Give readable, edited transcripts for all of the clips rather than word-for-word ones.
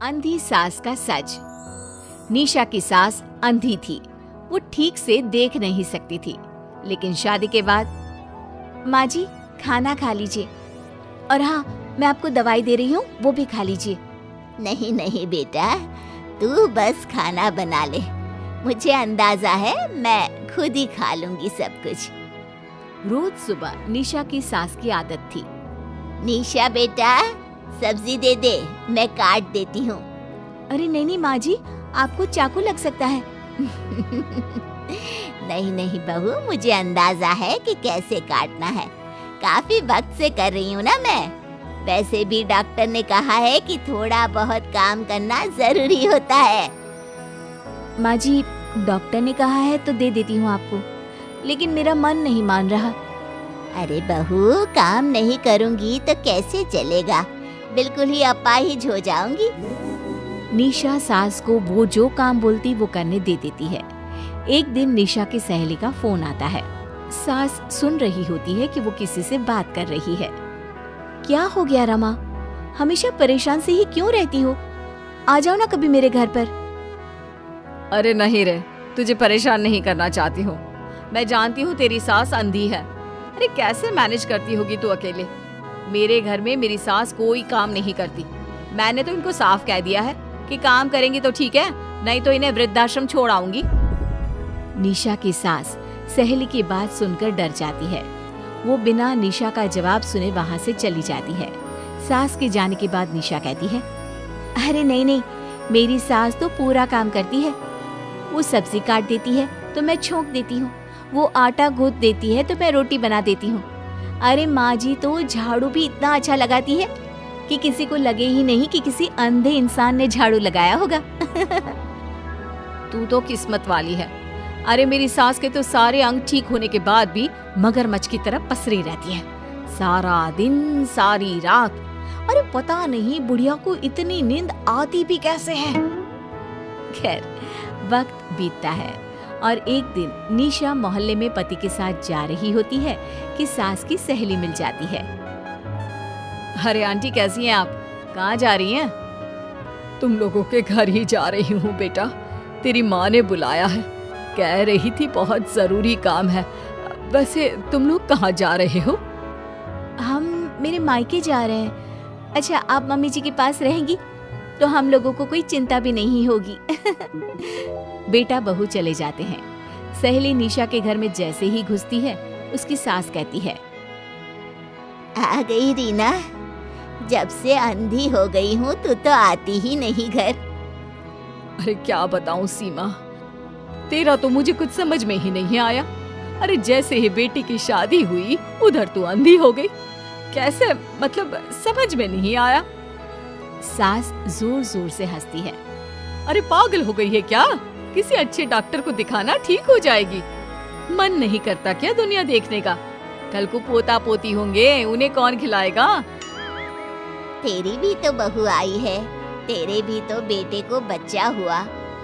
अंधी सास का सच। निशा की सास अंधी थी। वो ठीक से देख नहीं सकती थी, लेकिन शादी के बाद माँ जी खाना खा लीजिए, और हाँ मैं आपको दवाई दे रही हूँ, वो भी खा लीजिए। नहीं नहीं बेटा, तू बस खाना बना ले, मुझे अंदाजा है मैं खुद ही खा लूंगी सब कुछ। रोज सुबह निशा की सास की आदत थी। निशा बेटा, सब्जी दे दे, मैं काट देती हूँ। अरे नहीं माँ जी, आपको चाकू लग सकता है। नहीं नहीं बहू, मुझे अंदाजा है कि कैसे काटना है, काफी वक्त से कर रही हूँ ना मैं। वैसे भी डॉक्टर ने कहा है कि थोड़ा बहुत काम करना जरूरी होता है। माँ जी, डॉक्टर ने कहा है तो दे देती हूँ आपको, लेकिन मेरा मन नहीं मान रहा। अरे बहू, काम नहीं करूँगी तो कैसे चलेगा, बिल्कुल ही अपाहिज हो जाऊंगी। निशा सास को वो जो काम बोलती वो करने दे देती है। एक दिन निशा की सहेली का फोन आता है। सास सुन रही होती है कि वो किसी से बात कर रही है। क्या हो गया रमा, हमेशा परेशान से ही क्यों रहती हो? आ जाओ ना कभी मेरे घर पर। अरे नहीं रे, तुझे परेशान नहीं करना चाहती हूँ। मैं जानती हूँ तेरी सास अंधी है। अरे कैसे मैनेज करती होगी तू अकेले? मेरे घर में मेरी सास कोई काम नहीं करती। मैंने तो इनको साफ कह दिया है कि काम करेंगी तो ठीक है, नहीं तो इन्हें वृद्धाश्रम छोड़ आऊंगी। निशा की सास सहेली की बात सुनकर डर जाती है। वो बिना निशा का जवाब सुने वहाँ से चली जाती है। सास के जाने के बाद निशा कहती है, अरे नहीं, मेरी सास तो पूरा काम करती है। वो सब्जी काट देती है तो मैं छोंक देती हूँ, वो आटा गूंथ देती है तो मैं रोटी बना देती हूँ। अरे माँ जी तो झाड़ू भी इतना अच्छा लगाती है कि किसी को लगे ही नहीं कि किसी अंधे इंसान ने झाड़ू लगाया होगा। तू तो किस्मत वाली है। अरे मेरी सास के तो सारे अंग ठीक होने के बाद भी मगरमच्छ की तरह पसरी रहती है, सारा दिन सारी रात। अरे पता नहीं बुढ़िया को इतनी नींद आती भी कैसे है। खैर, वक्त बीतता है और एक दिन निशा मोहल्ले में पति के साथ जा रही होती है कि सास की सहेली मिल जाती है। अरे आंटी कैसी हैं आप? कहाँ जा रही हैं? तुम लोगों के घर ही जा रही हूँ बेटा, तेरी माँ ने बुलाया है, कह रही थी बहुत जरूरी काम है। वैसे तुम लोग कहाँ जा रहे हो? हम मेरे मायके जा रहे हैं। अच्छा, आप मम्मी जी के पास रहेंगी तो हम लोगों को कोई चिंता भी नहीं होगी। बेटा बहू चले जाते हैं। सहेली निशा के घर में जैसे ही घुसती है, उसकी सास कहती है, आ गई रीना, जब से अंधी हो गई हूँ तू तो आती ही नहीं घर। अरे क्या बताऊं सीमा, तेरा तो मुझे कुछ समझ में ही नहीं आया। अरे जैसे ही बेटी की शादी हुई उधर तू अंधी हो गई, कैसे? मतलब समझ में नहीं आया। सास जोर जोर से हंसती है। अरे पागल हो गई है क्या? किसी अच्छे डॉक्टर को दिखाना, ठीक हो जाएगी। मन नहीं करता क्या दुनिया देखने का? कल को पोता पोती होंगे, उन्हें कौन खिलाएगा? तेरी भी तो बहू आई है, तेरे भी तो बेटे को बच्चा हुआ,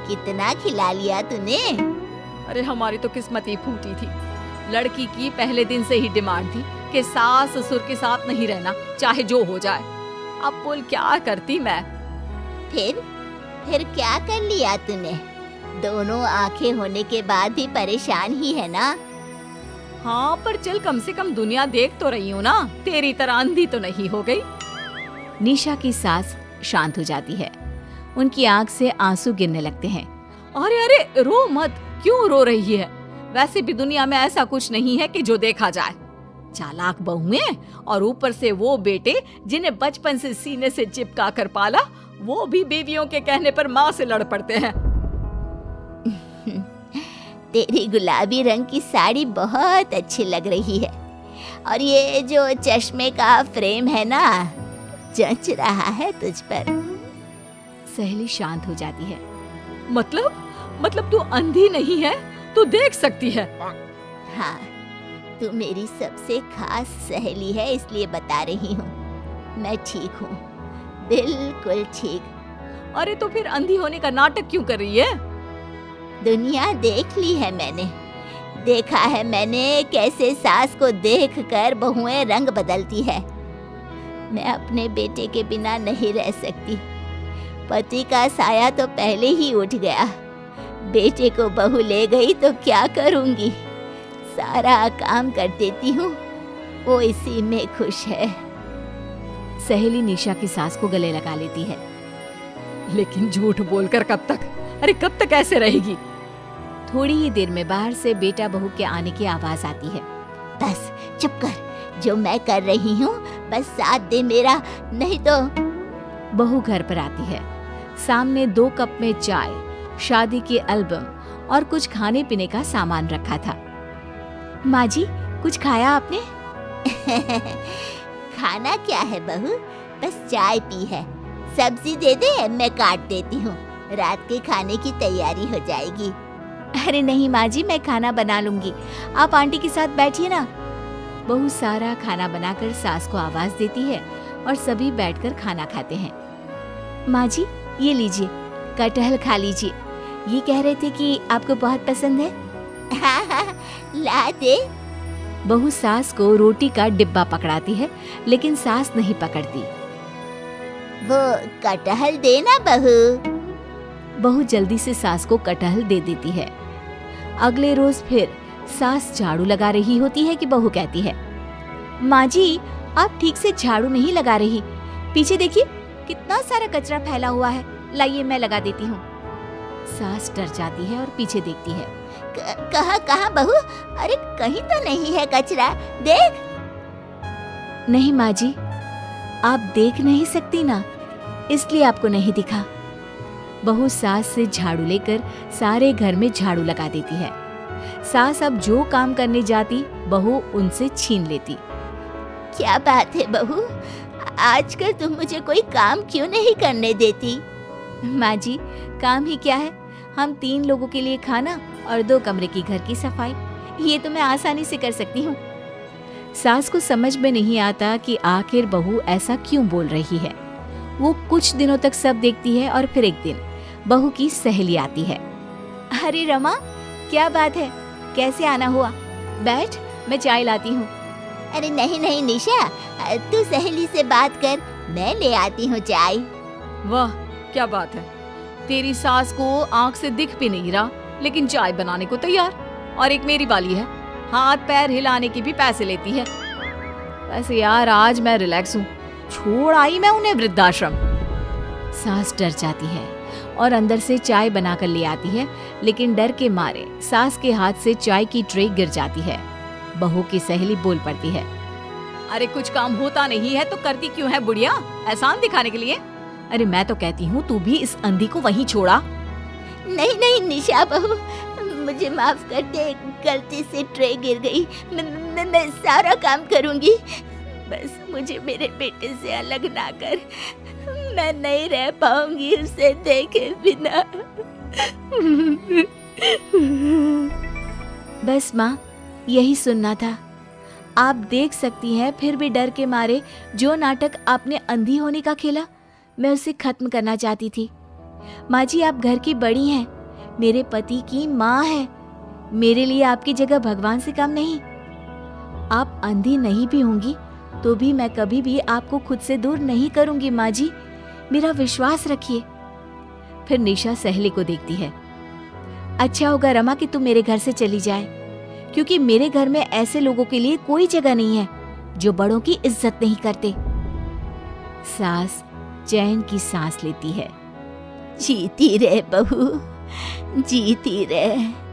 कितना खिला लिया तूने। अरे हमारी तो किस्मत ही फूटी थी। लड़की की पहले दिन से ही डिमांड थी कि सास ससुर के साथ नहीं रहना, चाहे जो हो जाए। अब बोल क्या करती मैं? फिर क्या कर लिया तूने? दोनों आंखें होने के बाद भी परेशान ही है ना? हाँ, पर चल कम से कम दुनिया देख तो रही हूँ ना, तेरी तरह अंधी तो नहीं हो गई। निशा की सास शांत हो जाती है। उनकी आंख से आंसू गिरने लगते हैं। अरे रो मत, क्यों रो रही है? वैसे भी दुनिया में ऐसा कुछ नहीं है कि जो देखा जाए। चालाक बहुएं और ऊपर से वो बेटे जिन्हें बचपन से सीने से चिपका कर पाला, वो भी बीवियों के कहने पर माँ से लड़ पड़ते हैं। तेरी गुलाबी रंग की साड़ी बहुत अच्छी लग रही है, और ये जो चश्मे का फ्रेम है ना, जच रहा है तुझ पर। सहेली शांत हो जाती है। मतलब तू अंधी नहीं है, तू देख सकती है। हाँ, तू मेरी सबसे खास सहेली है, इसलिए बता रही हूँ। मैं ठीक हूँ, बिल्कुल ठीक। अरे तो फिर अंधी होने का नाटक क्यों कर रही है? दुनिया देख ली है मैंने, देखा है मैंने कैसे सास को देखकर बहुएं रंग बदलती है। मैं अपने बेटे के बिना नहीं रह सकती। पति का साया तो पहले ही उठ गया। बेटे को बहू ले गई तो क्या करूंगी? सारा काम कर देती हूँ, वो इसी में खुश है। सहेली निशा की सास को गले लगा लेती है। लेकिन झूठ बोलकर कब तक? अरे कब तक ऐसे रहेगी? थोड़ी ही देर में बाहर से बेटा बहू के आने की आवाज आती है। बस चुप कर, जो मैं कर रही हूँ बस साथ दे मेरा, नहीं तो। बहू घर पर आती है। सामने 2 कप में चाय, शादी की एल्बम और कुछ खाने पीने का सामान रखा था। माँ जी, कुछ खाया आपने? खाना क्या है बहू, बस चाय पी है। सब्जी दे दे, मैं काट देती हूँ, रात के खाने की तैयारी हो जाएगी। अरे नहीं माँ जी, मैं खाना बना लूंगी, आप आंटी के साथ बैठिए ना। बहू सारा खाना बनाकर सास को आवाज देती है और सभी बैठकर खाना खाते हैं। माँ जी, ये लीजिए, कटहल खा लीजिए, ये कह रहे थे कि आपको बहुत पसंद है। हाँ हाँ, ला दे। बहू सास को रोटी का डिब्बा पकड़ाती है, लेकिन सास नहीं पकड़ती। वो कटहल देना बहू। बहू जल्दी से सास को कटहल दे देती है। अगले रोज फिर सास झाड़ू लगा रही होती है कि बहू कहती है, माँ जी, आप ठीक से झाड़ू नहीं लगा रही, पीछे देखिए कितना सारा कचरा फैला हुआ है, लाइए मैं लगा देती हूँ। सास डर जाती है और पीछे देखती है। कहाँ बहू? अरे कहीं तो नहीं है कचरा, देख। नहीं माँ जी, आप देख नहीं सकती ना, इसलिए आपको नहीं दिखा। बहू सास से झाड़ू लेकर सारे घर में झाड़ू लगा देती है। सास अब जो काम करने जाती, बहू उनसे छीन लेती। क्या बात है बहू, आजकल तुम मुझे कोई काम क्यों नहीं करने देती? माँ जी, काम ही क्या है, हम 3 लोगों के लिए खाना और 2 कमरे की घर की सफाई, ये तो मैं आसानी से कर सकती हूँ। सास को समझ में नहीं आता कि आखिर बहू ऐसा क्यों बोल रही है। वो कुछ दिनों तक सब देखती है और फिर एक दिन बहू की सहेली आती है। अरे रमा, क्या बात है, कैसे आना हुआ? बैठ, मैं चाय लाती हूँ। अरे नहीं नहीं निशा, तू सहेली से बात कर, मैं ले आती हूँ चाय। वाह, क्या बात है, तेरी सास को आंख से दिख भी नहीं रहा, लेकिन चाय बनाने को तैयार। और एक मेरी वाली है, हाथ पैर हिलाने के भी पैसे लेती है। वैसे यार आज मैं रिलैक्स हूँ, छोड़ आई मैं उन्हें वृद्धाश्रम। सास डर जाती है और अंदर से चाय बनाकर ले आती है, लेकिन डर के मारे सास के हाथ से चाय की ट्रे गिर जाती है। बहू की सहेली बोल पड़ती है, अरे कुछ काम होता नहीं है तो करती क्यों है बुढ़िया, एहसान दिखाने के लिए? अरे मैं तो कहती हूँ तू भी इस अंधी को वहीं छोड़ा। नहीं नहीं निशा बहू, मुझे माफ कर दे, गलती से ट्रे गिर गई, मैं सारा काम करूँगी, बस मुझे मेरे बेटे से अलग ना कर, मैं नहीं रह पाऊंगी उसे देखे बिना। बस माँ, यही सुनना था। आप देख सकती हैं, फिर भी डर के मारे जो नाटक आपने अंधी होने का खेला, मैं उसे खत्म करना चाहती थी। माँ जी, आप घर की बड़ी हैं, मेरे पति की माँ है, मेरे लिए आपकी जगह भगवान से कम नहीं। आप अंधी नहीं भी होंगी तो भी मैं कभी भी आपको खुद से दूर नहीं करूंगी माँ जी, मेरा विश्वास रखिए। फिर निशा सहेली को देखती है। अच्छा होगा रमा कि तू मेरे घर से चली जाए, क्योंकि मेरे घर में ऐसे लोगों के लिए कोई जगह नहीं है जो बड़ों की इज्जत नहीं करते। सास चैन की सांस लेती है। जीती रहे बहू, जीती रहे।